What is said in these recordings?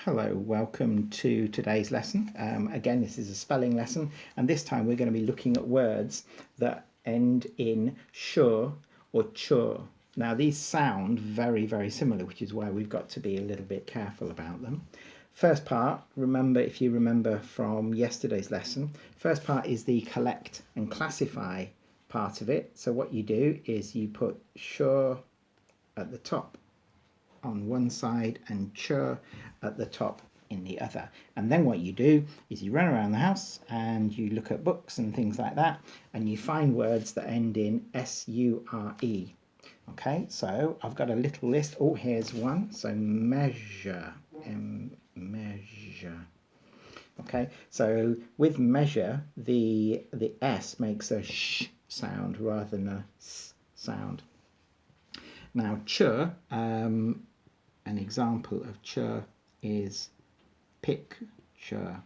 Hello, welcome to today's lesson. Again, this is a spelling lesson, and this time we're going to be looking at words that end in sure or chur. Now, these sound very, very similar, which is why we've got to be a little bit careful about them. First part, remember, if you remember from yesterday's lesson, first part is the collect and classify part of it. So what you do is you put sure at the top on one side and chur at the top in the other. And then what you do is you run around the house and you look at books and things like that, and you find words that end in S-U-R-E. Okay, so I've got a little list. Oh, here's one. So measure, measure. Okay, so with measure, the S makes a sh sound rather than a s sound. Now, chur, an example of chur is picture.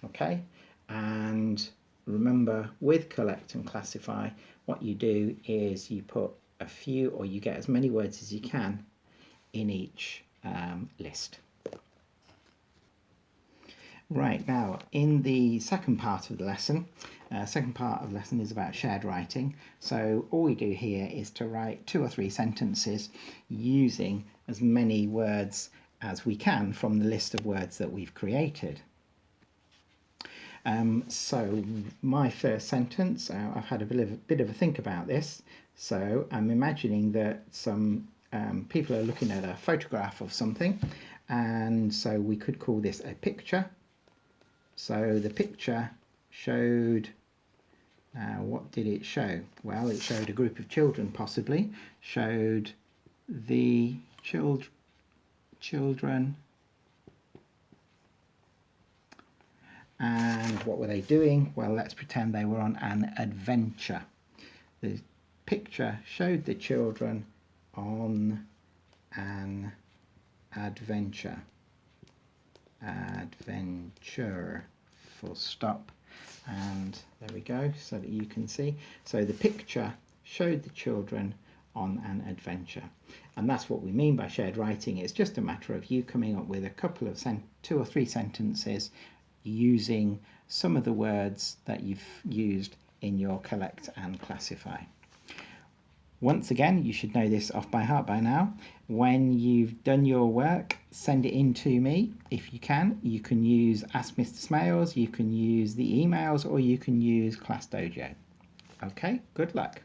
Okay, and remember, with collect and classify, what you do is you put a few, or you get as many words as you can in each list. Right, now in the second part of the lesson, is about shared writing. So all we do here is to write 2 or 3 sentences using as many words as we can from the list of words that we've created. So my first sentence, I've had a bit of a think about this. So I'm imagining that some people are looking at a photograph of something, and so we could call this a picture. So the picture showed, what did it show? Well, it showed a group of children, possibly, showed the children, and what were they doing? Well, let's pretend they were on an adventure. The picture showed the children on an adventure. Adventure, full stop, and there we go, so that you can see. So the picture showed the children on an adventure, and that's what we mean by shared writing. It's just a matter of you coming up with a couple of 2 or 3 sentences using some of the words that you've used in your collect and classify. Once again, you should know this off by heart by now. When you've done your work, send it in to me if you can. You can use Ask Mr. Smales, you can use the emails, or you can use Class Dojo. Okay, good luck.